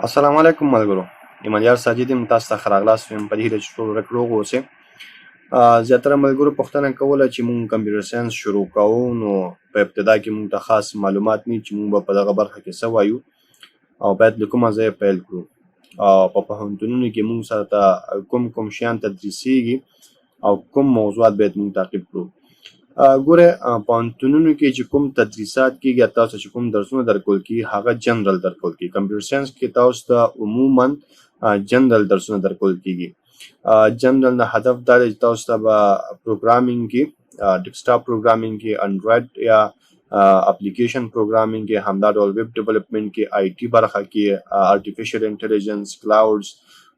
السلام علیکم ملګرو. ایمانیار ساجد یم، تاسو ته ښه راغلاست وایم. په دې هیله چې ټول ورک روغ اوسئ. زیاتره ملګرو پوښتنه کوله چې مونږ کمپیوټر ساینس شروع کوو، نو په ابتدا کې مونږ ته خاص معلومات نه چې مونږ به په دغه برخه کې څه وایو او باید له کومه ځایه پیل کړو. په پوهنتونونو کې مونږ سره ته کوم شیان تدریسیږي او کوم موضوعات باید مونږ تعقیب کړو. ګوره، پوهنتونونو کې چې کوم تدریسات کېږي، تاسو چې کوم درسونه درکول کېږي هغه جنرال درکول کېږي. کمپیوټر ساینس کې تاسو ته عموما جنرال درسونه درکول کېږي. جنرال نه هدف دا دی چې تاسو ته به پروګرامینګ کې، ډیسکټاپ پروګرامینګ کې، انډرایډ یا اپلیکیشن پروګرامینګ کې، همدا ډول ویب ډیولپمنټ کې، آی ټي برخه کې، آرټیفیشل انټیلیجنس، کلاوډز،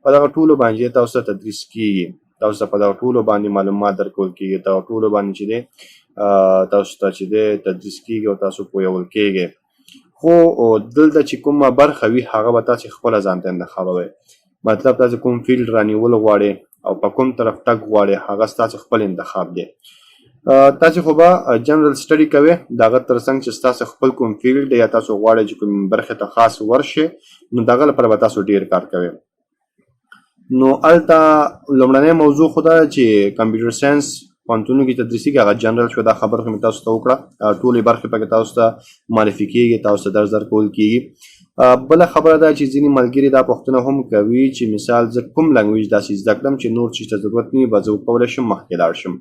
په دغه ټولو باندې تاسو ته تدریس کېږي. تاسو ته په دغه ټولو باندې معلومات درکول کېږي. دغه ټولو باندې چې دی تاسو ته چې دی تدریس کېږي او تاسو پوهول کېږي. خو دلته چې کومه برخه وي هغه به تاسې خپله ځان ته انتخابوئ. مطلب تاسې کوم فیلډ رانیول غواړئ او په کوم طرف تګ غواړئ هغه ستاسې خپل انتخاب دی. تاسې خو به جنرال سټډي کوئ، د هغه تر څنګ چې ستاسې خپل کوم فیلډ یا تاسو غواړئ چې کوم برخې ته خاص ورشئ، نو د هغه لپاره به تاسو ډېر کار کوئ. نو هلته لومړنی موضوع خو دا چې کمپیوټر ساینس پوهنتونونو کې تدریسیږي، هغه جنرال شو. دا خبره خو مې تاسو ته وکړه. ټولې برخې پکې تاسو ته معرفي کېږي، تاسو ته درس درکول کېږي. بله خبره دا چې ځینې ملګري دا پوښتنه هم کوي چې مثال زه کوم لنګویج داسې زده کړم چې نور چیز ته ضرورت نه وي، به زه وکولی شم مخکې لاړ شم.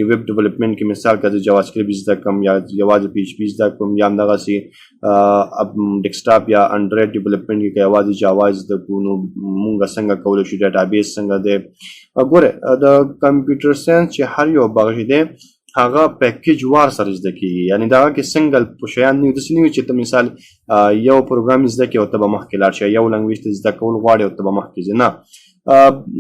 ویب ډیولپمنټ کې مثال که زه جاوا سکرپټ زده کړم یا یوازې پی ایچ پي زده کړم، یا همدغسې ډیسکټاپ یا انډرایډ ډیولپمنټ کې که یوازې جاوا زده کړو، نو مونږ څنګه کولی شو، ډیټابیس څنګه دی. ګوره، د کمپیوټر ساینس چې هر یو برخه دی هغه پیکیج وار سره زده کېږي. یعنې د هغه کې سنګل شیان نه وي. داسې نه وي چې ته مثال یو پروګرام زده کړې او ته به مخکې لاړ شې، یو لنګویج ته زده کول غواړې او ته به مخکې ځې. نه،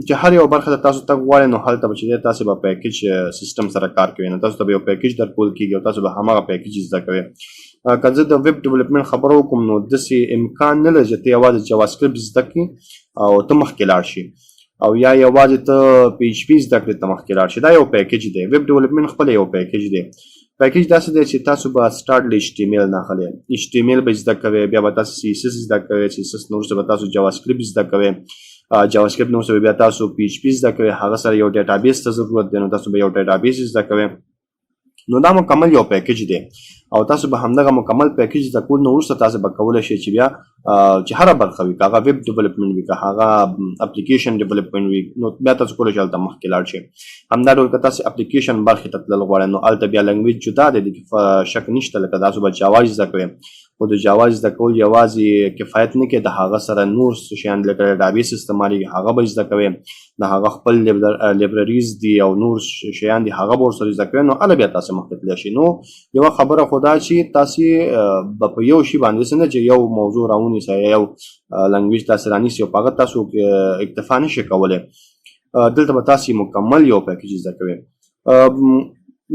چې هر یو برخه ته تاسو تګ غواړئ، نو هلته به چې دی تاسې به پیکیج سیسټم سره کار کوئ. نو تاسو ته به یو پیکیج درکول کېږي او تاسو به هماغه پیکیج زده کوئ. که زه د ویب ډیولپمنټ خبره وکړم، نو داسې امکان نه لري چې ته یوازې جاوا سکرپټ زده کړې او ته مخکې لاړ شي، او یا یوازې ته پی ایچ پي زده کړې ته مخکې لاړ شي. دا یو پیکیج دی. ویب ډیولپمنټ خپله یو پیکیج دی. پیکیج داسې دی چې تاسو به سټارټ له ایچ ټي ایم ایل نه اخلئ. ایچ ټي ایم ایل به زده کوئ، بیا به تاسو سی ایس ایس زده کوئ، سی ایس ایس نه وروسته به تاسو جاوا سکرپټ زده کوئ، جاوا سکرپټ نه وروسته بیا تاسو پی ایچ پي زده کوئ. هغه سره یو ډیټابیس ته ضرورت دی، نو تاسو به یو ډیټابیس زده کوئ. نو دا مکمل یو پیکیج دی او تاسو به همدغه مکمل پیکیج زده کول نه وروسته تاسو به کولی شئ چې بیا چې هره برخه وي، که هغه ویب ډیولپمنټ وي، که هغه اپلیکیشن ډیولپمنټ وي، نو بیا تاسو کولی شئ هلته مخکې لاړ شئ. همدا ډول که تاسو اپلیکیشن برخې ته تلل غواړئ، نو هلته بیا لنګویج جدا دی، د شک نشته. لکه تاسو به جاوا زده کوئ، خو د جاوا زده کول یوازې کفایت نه کوي، د هغه سره نور شیان لکه ډیټابیس استعمالېږي، هغه به زده کوئ. د هغه خپل لیبرریز دي او نور شیان دي، هغه به ورسره زده کوئ. نو هله بیا تاسو مخکې تللی شئ. نو یوه خبره خو دا چې تاسې به په یو شي باندې څه نه چې یو موضوع راونیسئ یا یو لنګویج تاسې رانیسئ او په هغه تاسو اکتفا نشئ کولی. دلته به تاسې مکمل یو پیکیج زده کوئ.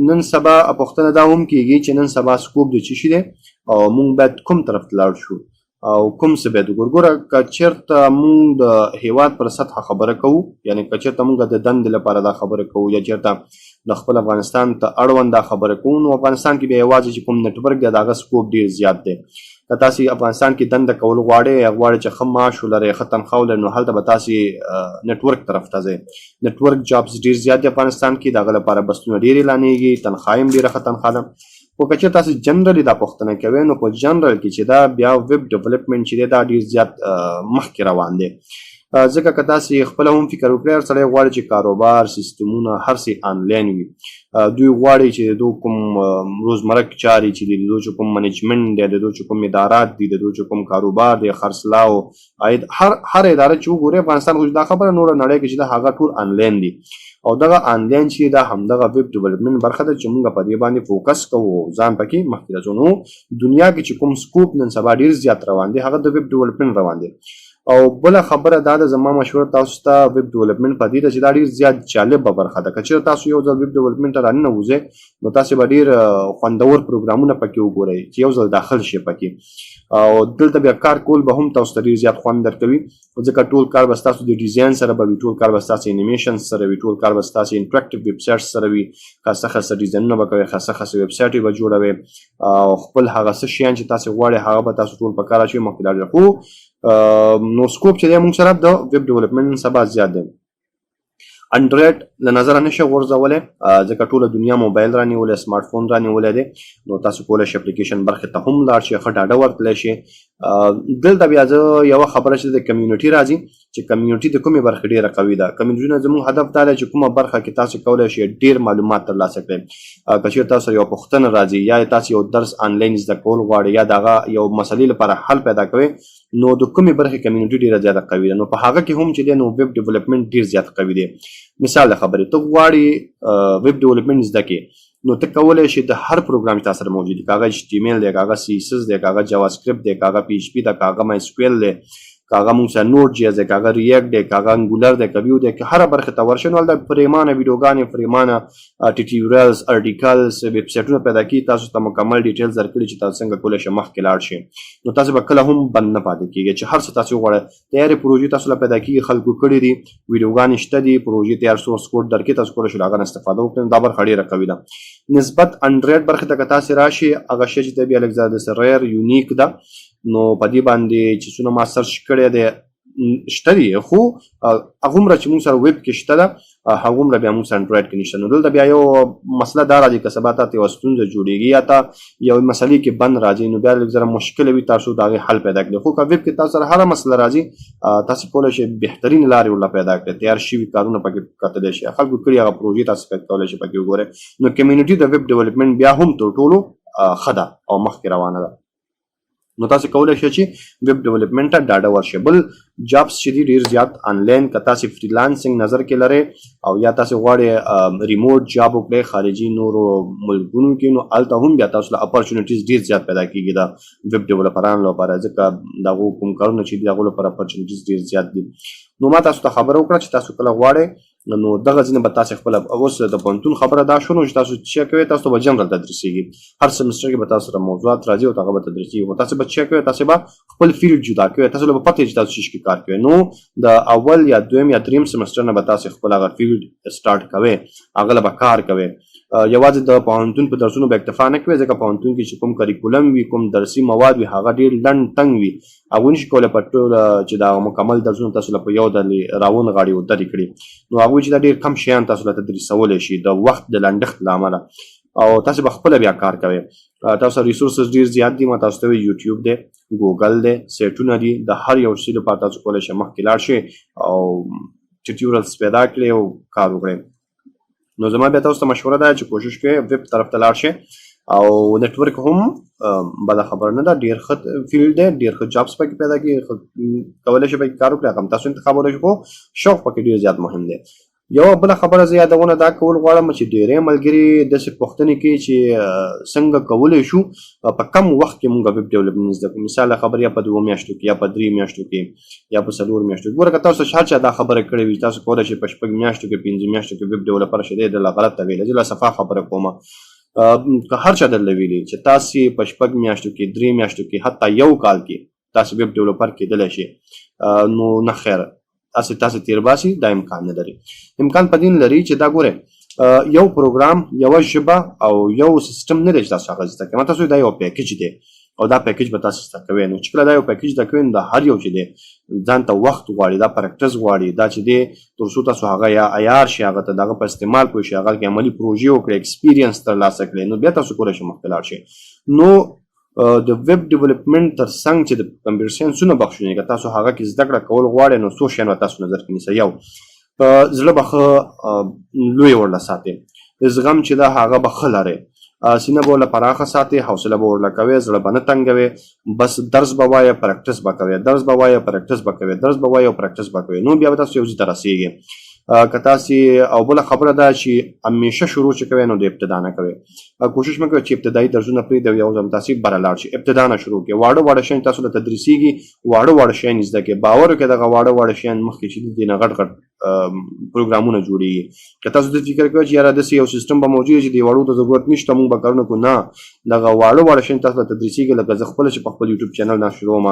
نن سبا پوښتنه دا هم کېږي چې نن سبا سکوپ د څه شي دی او موږ باید کوم طرف ته لاړ شو او کوم څه باید وګورو. ګوره، که چېرته موږ د هېواد پر سطحه خبره کوو، یعنې که چېرته موږ د دندې لپاره دا خبره کوو یا چېرته د خپل افغانستان ته اړوند دا خبره کوو، نو افغانستان کې بیا یوازې چې کوم نیټورک دی د هغه سکوپ ډېر زیات دی. که تاسې افغانستان کې دنده کول غواړئ یا غواړئ چې ښه معاش ولرئ، ښه تنخواه ولرئ، نو هلته به تاسې نیټورک طرف ته ځئ. نیټورک جابس ډېر زیات دی افغانستان کې، د هغه لپاره بستونه ډېر اعلانېږي، تنخواه هم ډېره ښه تنخواه ده. خو که چېرته تاسې جنرالي دا پوښتنه کوئ، نو په جنرال کې چې دا بیا ویب ډیولپمنټ چې دی دا ډېر زیات مخکې روان دی. ځکه که تاسې خپله هم فکر وکړئ، هر سړی غواړي چې کاروبار، سیستمونه، هر څه آنلاین وي. دوی غواړي چې د دوی کوم روزمره چارې چې دي، د دوی چې کوم منیجمنټ دی، د دوی چې کوم ادارات دي، د دوی چې کوم کاروبار دی، خرڅلاو، عاید، هر اداره چې وګورئ افغانستان خو دا خبره نوره نړۍ کې چې دا هغه ټول آنلاین دي. او دغه آنلاین چې دا همدغه ویب ډیولپمنټ برخه ده چې موږ په دې باندې فوکس کوو او ځان پکې مخکې راځو. نو دنیا کې چې کوم سکوپ نن سبا ډېر زیات روان دی هغه د ویب ډیولپمنټ روان دی. او بل خبره دا ده زما مشوره تاسو ته ویب ډیولپمنٹ په دې چې دا ډیر زیات جالب برخه ده. که تاسو یو ځل ویب ډیولپمنٹ ته راننوځئ نو تاسو به ډیر خوندور پروګرامونه پکې وګورئ چې یو ځل داخل شي پکې، او دلته بیا کار کول به هم تاسو ته ډیر زیات خوند درکوي، ځکه ټول کار به تاسو د ډیزاین سره به وي، ټول کار به تاسو انیمیشن سره وي، ټول کار به تاسو انټراکټیو ویب سایټ سره وي، خاصه خاصه ډیزاینونه به کوئ، خاصه ویب سایټ به جوړوي او خپل هغه څه شیان چې تاسو غواړئ هغه به تاسو ټول په کار اچوئ مخکې لاړ. خو نو سکوپ چې دی موږ سره د ویب ډیولپمنټ سبا زیات دی. انډرایډ له نظره نشي غورځولی ځکه ټوله دنیا موبایل رانیولی، سمارټ فون رانیولی دی، نو تاسو کولی شئ اپلیکیشن برخې ته هم لاړ شئ، ښه ډاډه ورتلی شئ. دلته بیا زه یوه خبره چې د کمیونټي راځي چې کمیونټي د کومې برخې ډېره قوي ده. کمیونټي نه زموږ هدف دا دی چې کومه برخه کې تاسو کولی شئ ډېر معلومات ترلاسه کړئ. که چېرې تاسو یوه پوښتنه راځي یا تاسو یو درس آنلاین زده کول غواړئ یا د هغه یو مسلې لپاره حل پیدا کوئ، نو د کومې برخې کمیونټي ډېره زیاته قوي ده، نو په هغه کې هم چې دی نو ویب ډیولپمنټ ډېر زیات قوي دی. مثال د خبرې ته غواړې ویب ډیولپمنټ زده کړې نو ته کولی شې د هر پروګرام چې تاسو سره موجود دی، که هغه HTML دی، که هغه CSS دی، که هغه جاوا سکرپټ دی، که هغه PHP دی، که هغه MySQL دی، که هغه موږ سره نوډ جی اس دی، که هغه ریاکټ دی، که هغه انګولر دی، که ویو دی، که هره برخې ته ورشئ نو هلته پریمانه ویډیوګانې، پریمانه ټیټیوریلز، ارټیکلز، ویب سایټونه پیدا کېږي، تاسو ته مکمل ډیټیلز درکړي چې تاسو څنګه کولی شئ مخکې لاړ شئ. نو تاسو به کله هم بند نه پاتې کېږئ چې هر څه تاسو وغواړئ. تیارې پروژې تاسو له پیدا کېږي، خلکو کړي دي، ویډیوګانې شته دي، پروژې تیار سورس کوډ درکړي، تاسو کولی شئ له هغه نه استفاده وکړئ. دا برخه ډېره قوي ده. نسبت انډرایډ برخې ته که تاسې راشئ، هغه شی چې دی بیا لږ زیات ریئر یونیک ده، نو په دې باندې چې څونه ما سرچ کړی دی شته دي، خو هغومره چې موږ سره ویب کې شته ده هغومره بیا موږ سره انډرایډ کې نشته. نو دلته بیا یو مسله دا راځي که سبا تاته یوه ستونزه جوړېږي یا ته یوې مسلې کې بند راځي نو بیا لږ ذره مشکله وي تاسو د هغې حل پیدا کړئ. خو که ویب کې تاسو سره هره مسله راځي تاسو کولی شئ بهترین لارې ورله پیدا کړئ، تیار شوي کارونه پکې کتلی شئ، خلکو کړي هغه پروژې تاسو کولی شئ پکې وګورئ. نو کمیونټي د ویب ډیولپمنټ بیا هم تر ټولو ښه ده او مخکې روانه ده. نو تاسو کولی شئ چې ویب ډیولپمنټ ته ډاډه ورشئ. بل جابس چې دي ډېر زیات آنلاین، که تاسې فریلانسنګ نظر کې لرئ او یا تاسې غواړئ ریموټ جاب وکړئ خارجي نورو ملکونو کې، نو هلته هم بیا تاسو له اپرچونیټیز ډېر زیات پیدا کېږي د ویب ډیولپرانو لپاره، ځکه د هغو کوم کارونه چې دي د هغو لپاره اپرچونیټیز ډېر زیات دي. نو ما تاسو ته خبره وکړه چې تاسو کله غواړئ نو دغه ځینې به تاسې خپله اوس د پوهنتون خبره دا شو نو چې تاسو څه کوئ، تاسو ته به جنرال تدریسېږي، هر سمسټر کې به تاسو سره موضوعات راځي او هغه به تدریسېږي، خو تاسو به څه کوئ، تاسو به خپل فیلډ جدا کوئ، تاسو له به پته چې تاسو څه کار کوئ. نو د اول یا دویم یا دریم سمسټر نه به تاسو خپل هغه فیلډ سټارټ کوئ، هغه له به کار کوئ. یوازې د پوهنتون په درسونو به اکتفا نه کوئ، ځکه پوهنتون کې چې کوم کریکولم وي، کوم درسي مواد وي، هغه ډېر لنډ تنګ وي، هغوی نشي کولی په ټوله چې دا مکمل درسونه تاسو له په یو ځل راونغاړي او درې کړي. نو هغوی چې دا ډېر کم شیان تاسو له تدریسولی شي د وخت د لنډښت له امله، او تاسو به خپله بیا کار کوئ. تاسو ریسورسز ډېر زیات دي، ما تاسو ته یوټیوب دی، ګوګل دی، سایټونه دي، د هر یو شي لپاره تاسو کولی شئ مخکې لاړ شئ او ټیوټوریلز پیدا کړئ او کار وکړئ. نو زما بیا تاسو ته مشوره ده چې کوشش کوئ ویب طرف ته لاړ شئ، او نیټورک هم بده خبره نه ده، ډېر ښه فیلډ دی، ډېر ښه جابس پکې پیدا کېږي، کولی شئ پکې کار وکړئ، هغه هم تاسو انتخابولی شئ، خو شوق پکې ډېر زیات مهم دی. یوه بله خبره زه یادونه دا کول غواړم چې ډېری ملګري داسې پوښتنې کوي چې څنګه کولی شو په کم وخت کې موږ ویب ډیولپمنټ زده کړو. مثال خبره یا په 2 میاشتو کې یا په 3 میاشتو کې یا په 4 میاشتو کې. ګوره که تاسو هر چا دا خبره کړې وي تاسو کولی شئ په 6 میاشتو کې 5 میاشتو کې ویب ډیولپر شئ، دی دله غلطه ویلې، زه لا صفا خبره کومه. که هر چا درله ویلي چې تاسې په 6 میاشتو کې 3 میاشتو کې حتی 1 کال کې تاسو ویب ډیولپر کېدلی شئ، نو نه خیره تاسو تیر باسي، دا امکان نه لري. امکان په دې لري چې دا ګوره یو پروګرام، یوه ژبه او یو سیستم نه دی چې تاسو هغه زده کوئ، تاسو دا یو پیکیج دی او دا پیکیج به تاسو زده کوئ. نو چې کله دا یو پیکیج زده کوئ نو دا هر یو چې دی ځان ته وخت غواړي، دا پریکټس غواړي، دا چې دی تر څو تاسو هغه یا عیار شئ، هغه ته د هغه په استعمال پوه شئ، هغه کې عملي پروژې وکړئ، ایکسپیرینس ترلاسه کړئ، نو بیا تاسو کولی شئ مخکې لاړ شئ. نو د ویب ډیولپمنټ تر څنګ چې د کمپیوټر ساینسونه بخشونه که تاسو هغه کې زده کړه کول غواړئ نو څو شیان به تاسو نظر کې نیسئ. یو زړه به ښه لوی ورله ساتئ، زغم چې ده هغه به ښه لرئ، سینه به ورله پراخه ساتئ، حوصله به ورله کوئ، زړه به نه تنګوئ، بس درس به وایه پریکټس به کوئ، درس به وایه پریکټس به کوئ، درس به وایه او پریکټس به کوئ، نو بیا به تاسو یو ځای ته رسېږئ. که تاسې او بله خبره ده چې همیشه شروع چې کوئ نو د ابتدا نه کوئ. کوشش مه کوئ چې ابتدایي درسونه پرېږدئ او یو ځل تاسې بره لاړ شئ. ابتدا نه شروع کړئ. واړه شیان تاسو ته تدریسیږي، واړه شیان زده کړئ. باور وکړئ دغه واړه شیان مخکې چې دي نه غټ پروګرامونه جوړېږي. که تاسو د فکر کوئ چې یاره داسې یو سیسټم به موجود وي چې د وړو ته ضرورت نشته موږ به کارونه کوو، نه، دغه واړه شیان تاسو ته تدریسیږي. لکه زه خپله چې په خپل یوټیوب چینل نه شروع وم،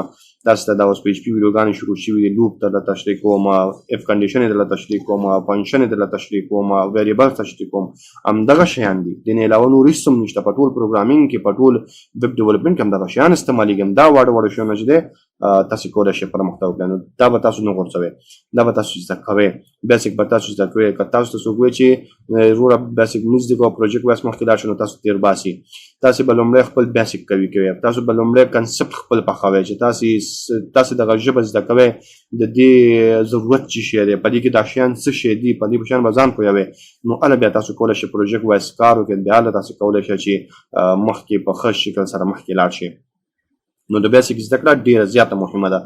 تاسو ته دا اوس په ایچ پي ویډیوګانې شروع شوي دي. لوپ ته درته تشریح کوم، اف کنډیشن یې درته تشریح کوم، فنکشن یې درته تشریح کوم، ویریبل تشریح کوم. همدغه شیان دي. د نه علاوه نور هېڅ هم نشته. په ټول پروګرامینګ کې، په ټول ویب ډیولپمنټ کې همدغه شیان استعمالېږي. دا واړه شیان چې دی تاسې کولی شئ پرمختګ وکړئ. نو دا به تاسو نه غورځوئ، دا به تاسو زده کوئ. بیسیک به تاسو زده کوئ. که تاسو ته څوک وایي چې وروره بیسیک نه زده کوه، پروجیکټ وایس مخکې لاړ شئ، نو تاسو تېر باسي. تاسې به لومړی خپل بیسیک کوئ. تاسو به لومړی کنسپټ خپل پخوئ چې تاسې دغه ژبه زده کوئ، د دې ضرورت څه شی دی، په دې کې دا شیان څه شی دي، په دې شیان به ځان پوهوئ. نو هله بیا تاسو کولی شئ پروجیکټ وایس کار وکړئ. بیا هله تاسو کولی شئ چې مخکې په ښه شکل سره مخکې لاړ شئ. نو د بیسیک زده کړه ډیره زیاته مهمه ده.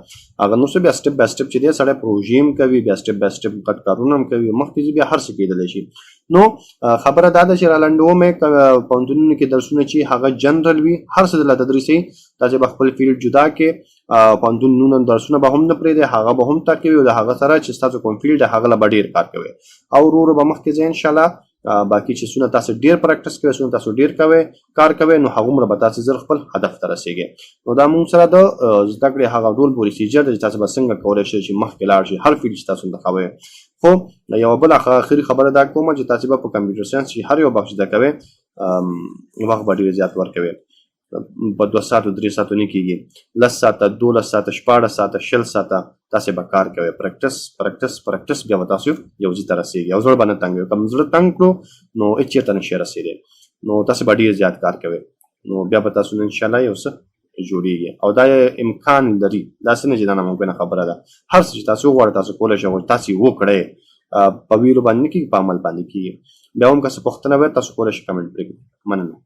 هغه نو څه بیا سټپ بای سټپ چې دی سړی پروژې هم کوي، بیا سټپ بای سټپ غټ کارونه هم کوي، مخکې ځي بیا هر څه کېدلی شي. نو خبره دا ده چې رالنډوم یې پوهنتونونو کې درسونه چې هغه جنرال وي، هر څه درله تدریسي. تاسې به خپل فیلډ جدا کړې. پوهنتونونو درسونه به هم نه پرېږدئ، هغه به هم تا کوي او د هغه سره چې ستاسو کوم فیلډ دی هغه له به ډېر کار کوئ او ورو ورو به مخکې ځئ انشاءالله. باقي چې څونه تاسو ډیر پریکټس کوئ، څونه تاسو ډیر کوئ کار کوئ، نو هغومره به تاسو زر خپل هدف ته رسیږئ. نو دا موږ سره د زده کړې هغه ډول پروسیجر دی چې تاسو به څنګه کولی شئ چې مخکې لاړ شئ هر فیلډ چې تاسو انتخابوئ. خو یوه بله اخري خبره دا کومه چې تاسو به په کمپیوټر ساینس چې هر یو بخش زده کوئ، وخت به ډېر زیات ورکوئ. په 2 ساعتو 3 ساعتو نه کېږي. 10 ساعته 12 ساعته 14 ساعته 20 ساعته تاسې به کار کوئ. پریکټس بیا به تاسو یو ځای ته رسېږي او زړه به نه تنګوي. که زړه تنګ کړو نو هېڅ چېرته نشئ رسېدی. نو تاسې به ډېر زیات کار کوئ. نو بیا به تاسو نه انشاءالله یو څه جوړېږي او دا امکان لري. داسې نه چې دا ناممکنه خبره ده. هر څه چې تاسو وغواړئ تاسو کولی شئ، تاسې وکړئ. په ویلو باندې نه کېږي، په عمل باندې کېږي. بیا هم که څه پوښتنه وي تاسو کولی شئ کمنټ پرېږدئ. مننه.